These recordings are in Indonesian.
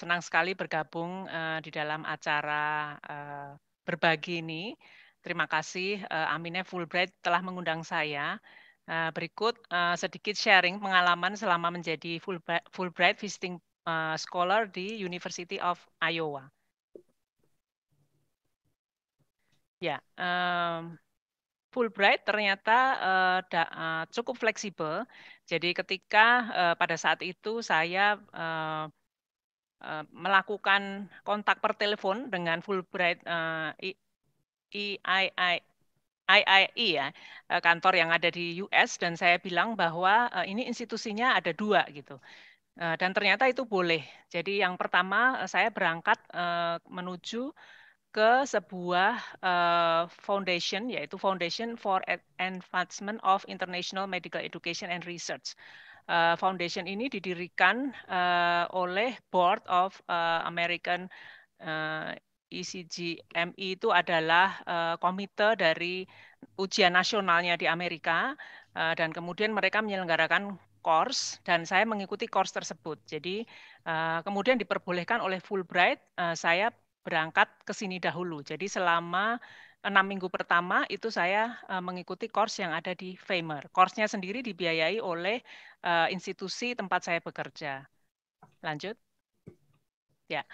senang sekali bergabung di dalam acara berbagi ini. Terima kasih Amineh Fulbright telah mengundang saya. Berikut sedikit sharing pengalaman selama menjadi Fulbright Visiting Scholar di University of Iowa. Ya, Fulbright ternyata cukup fleksibel. Jadi ketika pada saat itu saya melakukan kontak per telepon dengan Fulbright IIE ya, kantor yang ada di US, dan saya bilang bahwa ini institusinya ada 2 gitu. Dan ternyata itu boleh. Jadi yang pertama saya berangkat menuju ke sebuah foundation, yaitu Foundation for Advancement of International Medical Education and Research. Foundation ini didirikan oleh Board of American ECGME, itu adalah komite dari ujian nasionalnya di Amerika, dan kemudian mereka menyelenggarakan course, dan saya mengikuti course tersebut. Jadi kemudian diperbolehkan oleh Fulbright, saya berangkat ke sini dahulu. Jadi selama 6 minggu pertama itu saya mengikuti course yang ada di Famer. Course-nya sendiri dibiayai oleh institusi tempat saya bekerja. Lanjut. Ya.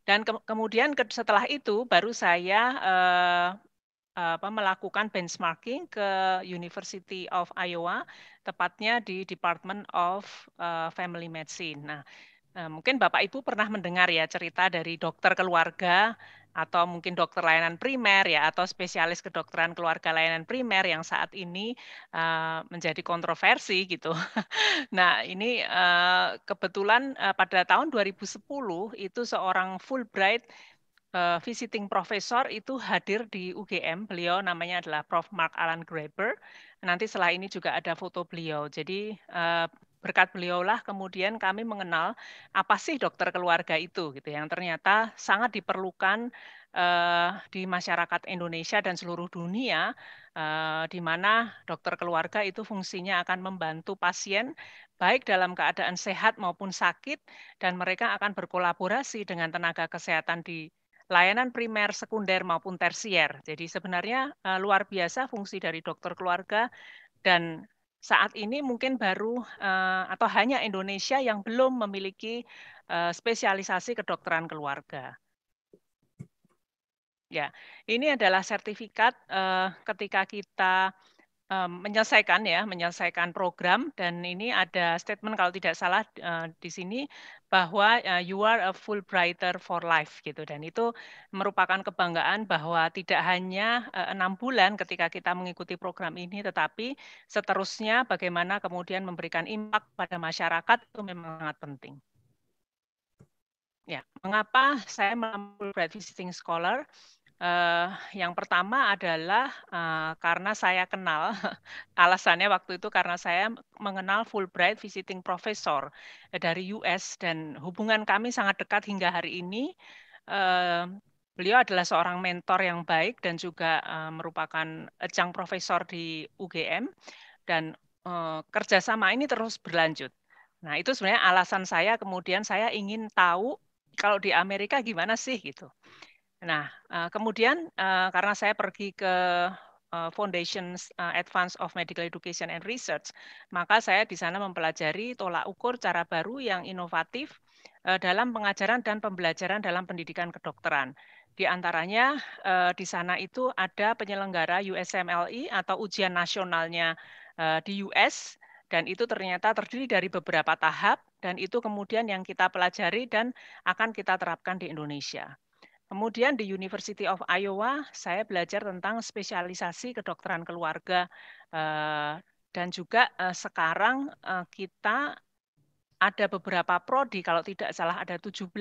Dan kemudian setelah itu baru saya melakukan benchmarking ke University of Iowa, tepatnya di Department of Family Medicine. Nah, mungkin Bapak Ibu pernah mendengar ya cerita dari dokter keluarga atau mungkin dokter layanan primer ya, atau spesialis kedokteran keluarga layanan primer yang saat ini menjadi kontroversi gitu. Nah, ini kebetulan pada tahun 2010 itu seorang Fulbright visiting professor itu hadir di UGM. Beliau namanya adalah Prof. Mark Alan Graeber. Nanti setelah ini juga ada foto beliau. Jadi berkat beliaulah kemudian kami mengenal apa sih dokter keluarga itu gitu, yang ternyata sangat diperlukan di masyarakat Indonesia dan seluruh dunia, di mana dokter keluarga itu fungsinya akan membantu pasien baik dalam keadaan sehat maupun sakit, dan mereka akan berkolaborasi dengan tenaga kesehatan di layanan primer, sekunder maupun tersier. Jadi sebenarnya luar biasa fungsi dari dokter keluarga, dan saat ini mungkin baru atau hanya Indonesia yang belum memiliki spesialisasi kedokteran keluarga. Ya, ini adalah sertifikat ketika kita menyelesaikan program, dan ini ada statement kalau tidak salah di sini bahwa you are a Fulbrighter for life gitu, dan itu merupakan kebanggaan bahwa tidak hanya 6 bulan ketika kita mengikuti program ini, tetapi seterusnya bagaimana kemudian memberikan impact pada masyarakat itu memang sangat penting. Ya, mengapa saya melamar Fulbright Visiting Scholar? Yang pertama adalah karena saya kenal, alasannya waktu itu karena saya mengenal Fulbright Visiting Professor dari US, dan hubungan kami sangat dekat hingga hari ini. Beliau adalah seorang mentor yang baik dan juga merupakan adjunct profesor di UGM, dan kerjasama ini terus berlanjut. Nah, itu sebenarnya alasan saya kemudian saya ingin tahu kalau di Amerika gimana sih gitu. Nah, kemudian karena saya pergi ke Foundation Advance of Medical Education and Research, maka saya di sana mempelajari tolak ukur cara baru yang inovatif dalam pengajaran dan pembelajaran dalam pendidikan kedokteran. Di antaranya di sana itu ada penyelenggara USMLE atau ujian nasionalnya di US, dan itu ternyata terdiri dari beberapa tahap, dan itu kemudian yang kita pelajari dan akan kita terapkan di Indonesia. Kemudian di University of Iowa, saya belajar tentang spesialisasi kedokteran keluarga, dan juga sekarang kita ada beberapa prodi, kalau tidak salah ada 17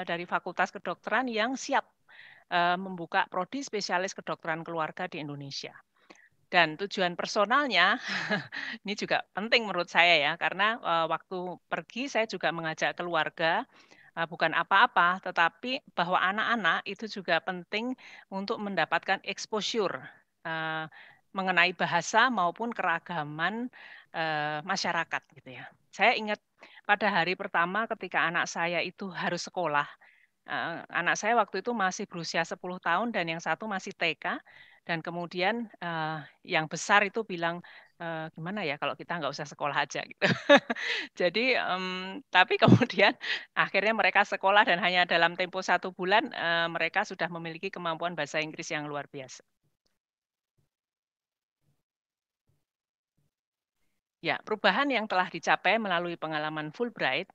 dari Fakultas Kedokteran yang siap membuka prodi spesialis kedokteran keluarga di Indonesia. Dan tujuan personalnya, ini juga penting menurut saya ya, karena waktu pergi saya juga mengajak keluarga, bukan apa-apa, tetapi bahwa anak-anak itu juga penting untuk mendapatkan exposure mengenai bahasa maupun keragaman masyarakat gitu ya. Saya ingat pada hari pertama ketika anak saya itu harus sekolah, anak saya waktu itu masih berusia 10 tahun dan yang satu masih TK, dan kemudian, yang besar itu bilang, "Gimana ya kalau kita nggak usah sekolah aja?" Gitu. Jadi, tapi kemudian akhirnya mereka sekolah dan hanya dalam tempo 1 bulan, mereka sudah memiliki kemampuan bahasa Inggris yang luar biasa. Ya, perubahan yang telah dicapai melalui pengalaman Fulbright,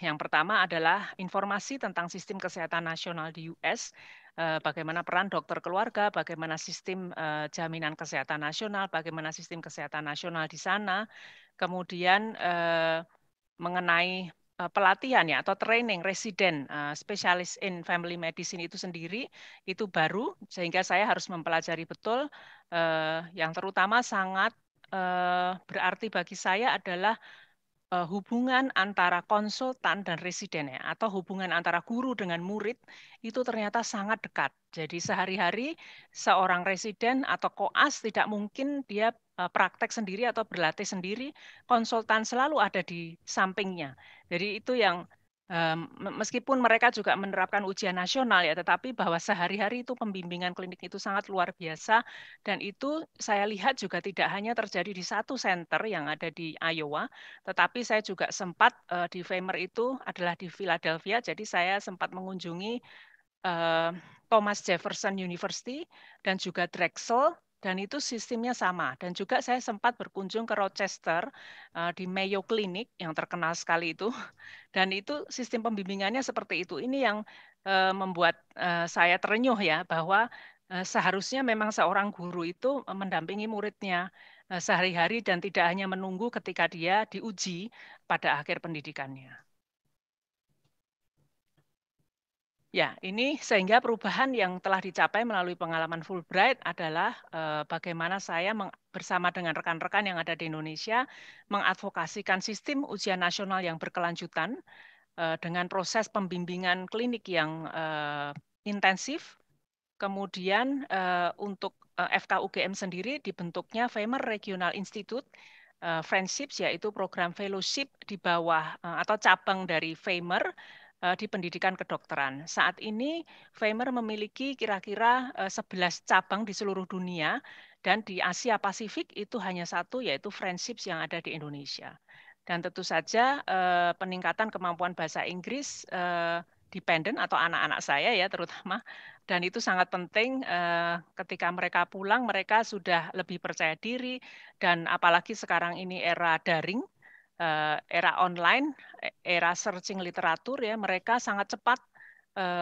yang pertama adalah informasi tentang sistem kesehatan nasional di US, bagaimana peran dokter keluarga, bagaimana sistem, jaminan kesehatan nasional, bagaimana sistem kesehatan nasional di sana, kemudian, mengenai, pelatihan ya atau training residen, spesialis in family medicine itu sendiri, itu baru sehingga saya harus mempelajari betul, yang terutama sangat, berarti bagi saya adalah hubungan antara konsultan dan residen ya, atau hubungan antara guru dengan murid itu ternyata sangat dekat. Jadi sehari-hari seorang residen atau koas tidak mungkin dia praktek sendiri atau berlatih sendiri, konsultan selalu ada di sampingnya. Jadi itu yang meskipun mereka juga menerapkan ujian nasional ya, tetapi bahwa sehari-hari itu pembimbingan klinik itu sangat luar biasa dan itu saya lihat juga tidak hanya terjadi di satu center yang ada di Iowa, tetapi saya juga sempat, di Famer itu adalah di Philadelphia, jadi saya sempat mengunjungi, eee, Thomas Jefferson University dan juga Drexel, dan itu sistemnya sama. Dan juga saya sempat berkunjung ke Rochester, di Mayo Clinic yang terkenal sekali itu, dan itu sistem pembimbingannya seperti itu. Ini yang, membuat, saya terenyuh ya, bahwa, seharusnya memang seorang guru itu, mendampingi muridnya, sehari-hari dan tidak hanya menunggu ketika dia diuji pada akhir pendidikannya. Ya, ini sehingga perubahan yang telah dicapai melalui pengalaman Fulbright adalah, bagaimana saya bersama dengan rekan-rekan yang ada di Indonesia, mengadvokasikan sistem ujian nasional yang berkelanjutan, dengan proses pembimbingan klinik yang, intensif, kemudian, untuk, FKUGM sendiri dibentuknya Famer Regional Institute, Friendships, yaitu program fellowship di bawah, atau cabang dari Famer, di pendidikan kedokteran. Saat ini Famer memiliki kira-kira, 11 cabang di seluruh dunia dan di Asia Pasifik itu hanya satu yaitu Friendships yang ada di Indonesia. Dan tentu saja, peningkatan kemampuan bahasa Inggris, dependent atau anak-anak saya ya terutama, dan itu sangat penting, ketika mereka pulang mereka sudah lebih percaya diri dan apalagi sekarang ini era daring, era online, era searching literatur ya, mereka sangat cepat,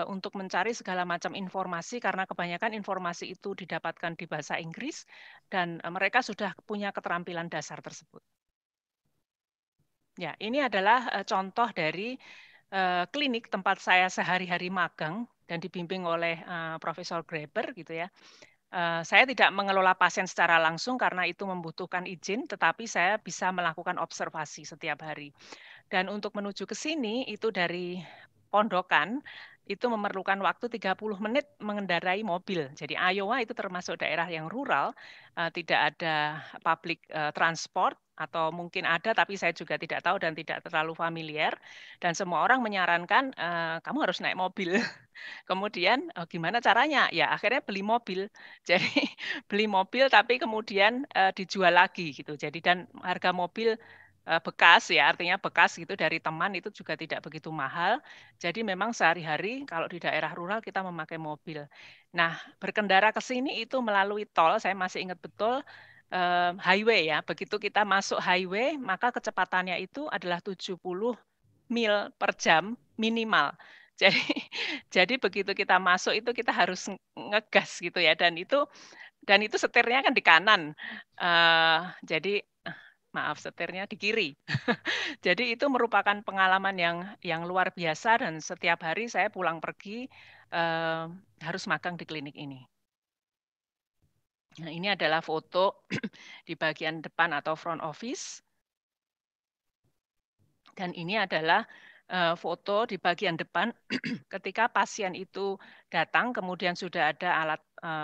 untuk mencari segala macam informasi karena kebanyakan informasi itu didapatkan di bahasa Inggris dan, mereka sudah punya keterampilan dasar tersebut. Ya, ini adalah, contoh dari, klinik tempat saya sehari-hari magang dan dibimbing oleh, Profesor Graeber gitu ya. Saya tidak mengelola pasien secara langsung karena itu membutuhkan izin, tetapi saya bisa melakukan observasi setiap hari. Dan untuk menuju ke sini itu dari pondokan, itu memerlukan waktu 30 menit mengendarai mobil. Jadi Iowa itu termasuk daerah yang rural, tidak ada public, transport atau mungkin ada tapi saya juga tidak tahu dan tidak terlalu familiar dan semua orang menyarankan, "Kamu harus naik mobil." Kemudian, gimana caranya? Ya akhirnya beli mobil. Jadi beli mobil tapi kemudian, dijual lagi gitu. Jadi dan harga mobil, bekas ya, artinya bekas gitu dari teman itu juga tidak begitu mahal. Jadi memang sehari-hari kalau di daerah rural kita memakai mobil. Nah, berkendara ke sini itu melalui tol, saya masih ingat betul, highway ya. Begitu kita masuk highway, maka kecepatannya itu adalah 70 mil per jam minimal. Jadi jadi begitu kita masuk itu kita harus ngegas gitu ya dan itu setirnya kan di kanan, jadi maaf setirnya di kiri. Jadi itu merupakan pengalaman yang luar biasa dan setiap hari saya pulang pergi, eee, harus magang di klinik ini. Nah ini adalah foto di bagian depan atau front office. Dan ini adalah, foto di bagian depan ketika pasien itu datang, kemudian sudah ada alat,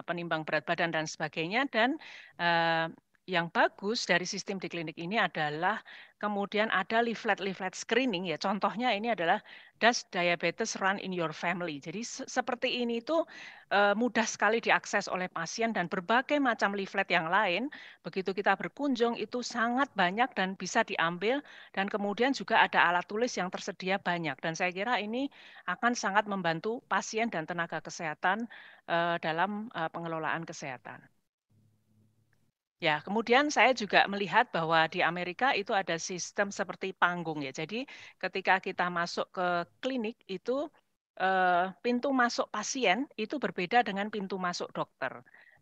penimbang berat badan dan sebagainya dan, eee, yang bagus dari sistem di klinik ini adalah kemudian ada leaflet-leaflet screening ya. Contohnya ini adalah Does Diabetes Run in Your Family? Jadi seperti ini itu mudah sekali diakses oleh pasien dan berbagai macam leaflet yang lain. Begitu kita berkunjung itu sangat banyak dan bisa diambil dan kemudian juga ada alat tulis yang tersedia banyak. Dan saya kira ini akan sangat membantu pasien dan tenaga kesehatan dalam pengelolaan kesehatan. Ya, kemudian saya juga melihat bahwa di Amerika itu ada sistem seperti panggung ya. Jadi ketika kita masuk ke klinik itu pintu masuk pasien itu berbeda dengan pintu masuk dokter.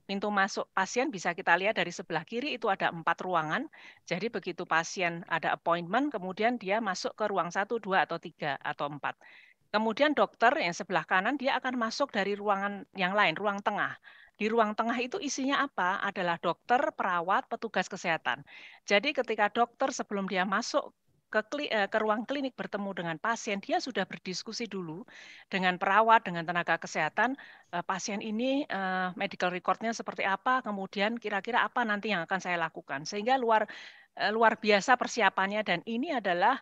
Pintu masuk pasien bisa kita lihat dari sebelah kiri itu ada 4 ruangan. Jadi begitu pasien ada appointment, kemudian dia masuk ke ruang 1, 2, atau 3, atau 4. Kemudian dokter yang sebelah kanan dia akan masuk dari ruangan yang lain, ruang tengah. Di ruang tengah itu isinya apa? Adalah dokter, perawat, petugas kesehatan. Jadi ketika dokter sebelum dia masuk ke ruang klinik bertemu dengan pasien, dia sudah berdiskusi dulu dengan perawat, dengan tenaga kesehatan, pasien ini medical record-nya seperti apa, kemudian kira-kira apa nanti yang akan saya lakukan. Sehingga luar biasa persiapannya dan ini adalah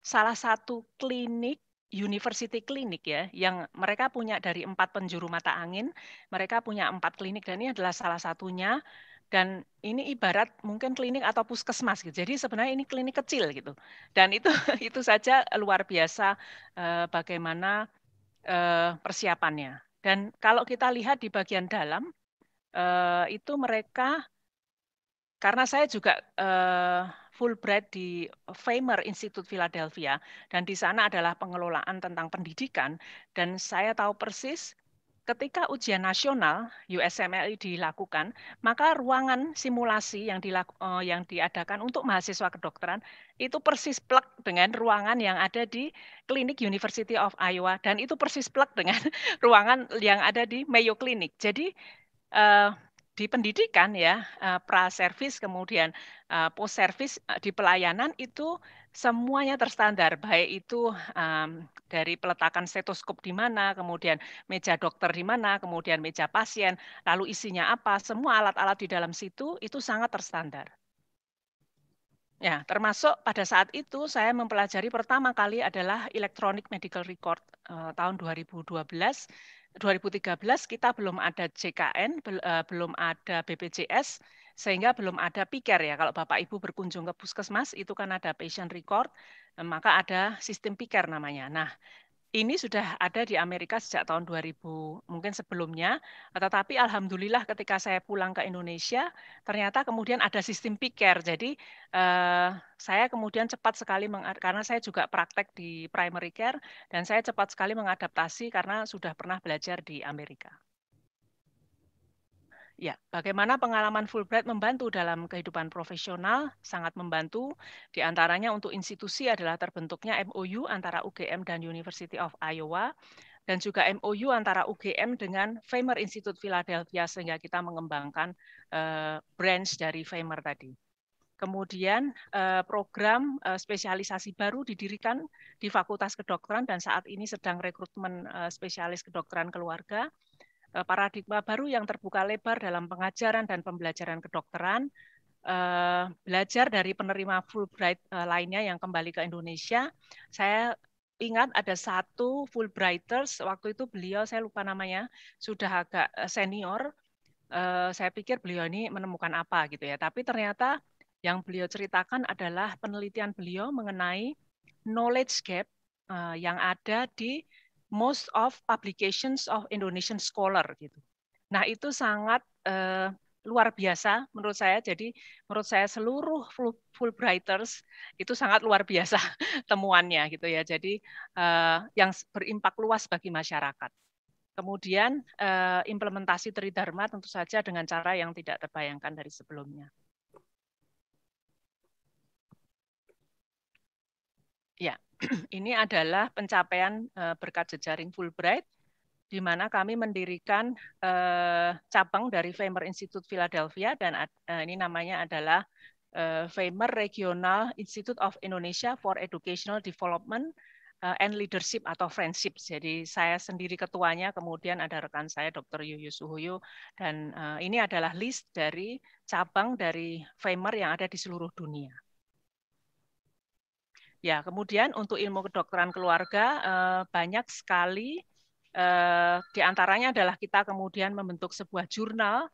salah satu klinik university klinik ya, yang mereka punya dari 4 penjuru mata angin, mereka punya 4 klinik dan ini adalah salah satunya dan ini ibarat mungkin klinik atau puskesmas gitu. Jadi sebenarnya ini klinik kecil gitu. Dan itu itu saja luar biasa bagaimana persiapannya. Dan kalau kita lihat di bagian dalam itu mereka karena saya juga Fulbright di Faymer Institute Philadelphia dan di sana adalah pengelolaan tentang pendidikan dan saya tahu persis ketika ujian nasional USMLE dilakukan, maka ruangan simulasi yang diadakan untuk mahasiswa kedokteran itu persis plek dengan ruangan yang ada di klinik University of Iowa dan itu persis plek dengan ruangan yang ada di Mayo Clinic. Jadi di pendidikan ya pra-service kemudian post-service di pelayanan itu semuanya terstandar baik itu dari peletakan stetoskop di mana, kemudian meja dokter di mana, kemudian meja pasien, lalu isinya apa, semua alat-alat di dalam situ itu sangat terstandar. Ya, termasuk pada saat itu saya mempelajari pertama kali adalah electronic medical record tahun 2012. 2013 kita belum ada JKN, belum ada BPJS, sehingga belum ada PICARE ya. Kalau Bapak Ibu berkunjung ke puskesmas itu kan ada patient record, maka ada sistem PICARE namanya. Nah, ini sudah ada di Amerika sejak tahun 2000, mungkin sebelumnya, tetapi alhamdulillah ketika saya pulang ke Indonesia, ternyata kemudian ada sistem PICARE. Jadi saya kemudian cepat sekali, karena saya juga praktek di primary care, dan saya cepat sekali mengadaptasi karena sudah pernah belajar di Amerika. Ya, bagaimana pengalaman Fulbright membantu dalam kehidupan profesional? Sangat membantu. Di antaranya untuk institusi adalah terbentuknya MOU antara UGM dan University of Iowa, dan juga MOU antara UGM dengan Faymer Institute Philadelphia, sehingga kita mengembangkan branch dari Faymer tadi. Kemudian program spesialisasi baru didirikan di Fakultas Kedokteran dan saat ini sedang rekrutmen spesialis kedokteran keluarga. Paradigma baru yang terbuka lebar dalam pengajaran dan pembelajaran kedokteran, belajar dari penerima Fulbright lainnya yang kembali ke Indonesia. Saya ingat ada satu Fulbrighters, waktu itu beliau, saya lupa namanya, sudah agak senior. Saya pikir beliau ini menemukan apa gitu ya, tapi ternyata yang beliau ceritakan adalah penelitian beliau mengenai knowledge gap yang ada di most of publications of Indonesian scholar gitu. Nah, itu sangat luar biasa menurut saya. Jadi menurut saya seluruh Fulbrighters itu sangat luar biasa temuannya gitu ya. Jadi yang berimpak luas bagi masyarakat. Kemudian implementasi Tridharma tentu saja dengan cara yang tidak terbayangkan dari sebelumnya. Ya, ini adalah pencapaian berkat jejaring Fulbright, di mana kami mendirikan cabang dari Faymer Institute Philadelphia, dan ini namanya adalah Faymer Regional Institute of Indonesia for Educational Development, and leadership atau friendship. Jadi saya sendiri ketuanya, kemudian ada rekan saya Dr. Yuyu Suhoyo, dan ini adalah list dari cabang dari FAMER yang ada di seluruh dunia. Ya, kemudian untuk ilmu kedokteran keluarga banyak sekali, di antaranya adalah kita kemudian membentuk sebuah jurnal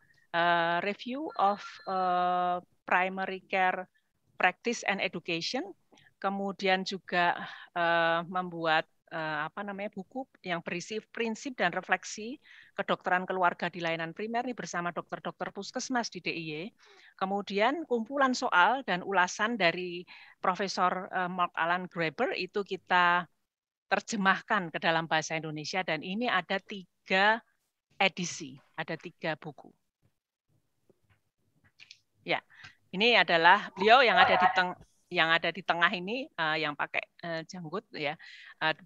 review of primary care practice and education, kemudian juga membuat buku yang berisi prinsip dan refleksi kedokteran keluarga di layanan primer ini bersama dokter-dokter puskesmas di DIY. Kemudian kumpulan soal dan ulasan dari Profesor Mark Alan Graeber itu kita terjemahkan ke dalam bahasa Indonesia, dan ini ada 3 edisi, ada 3 buku. Ya, ini adalah beliau yang ada di tengah ini, yang pakai janggut ya,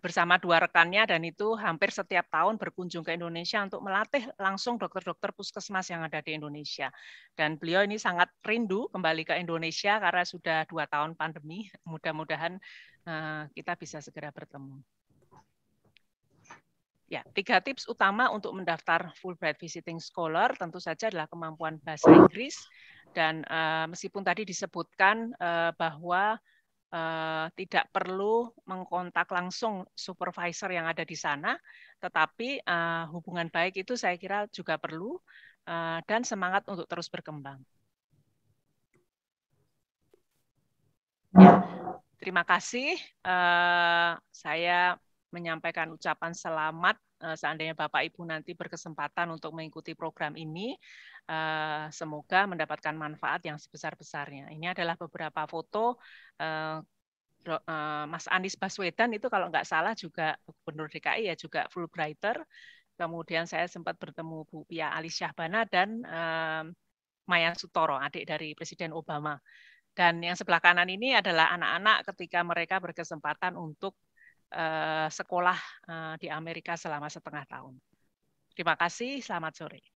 bersama 2 rekannya, dan itu hampir setiap tahun berkunjung ke Indonesia untuk melatih langsung dokter-dokter puskesmas yang ada di Indonesia. Dan beliau ini sangat rindu kembali ke Indonesia karena sudah 2 tahun pandemi. Mudah-mudahan kita bisa segera bertemu. Ya, 3 tips utama untuk mendaftar Fulbright Visiting Scholar tentu saja adalah kemampuan bahasa Inggris, dan meskipun tadi disebutkan bahwa tidak perlu mengkontak langsung supervisor yang ada di sana, tetapi hubungan baik itu saya kira juga perlu, dan semangat untuk terus berkembang. Ya, terima kasih. Saya menyampaikan ucapan selamat seandainya Bapak Ibu nanti berkesempatan untuk mengikuti program ini. Semoga mendapatkan manfaat yang sebesar-besarnya. Ini adalah beberapa foto Mas Anies Baswedan, itu kalau nggak salah juga Gubernur DKI ya, juga Fulbrighter. Kemudian saya sempat bertemu Bu Pia Alisyahbana dan Maya Sutoro, adik dari Presiden Obama. Dan yang sebelah kanan ini adalah anak-anak ketika mereka berkesempatan untuk sekolah di Amerika selama setengah tahun. Terima kasih, selamat sore.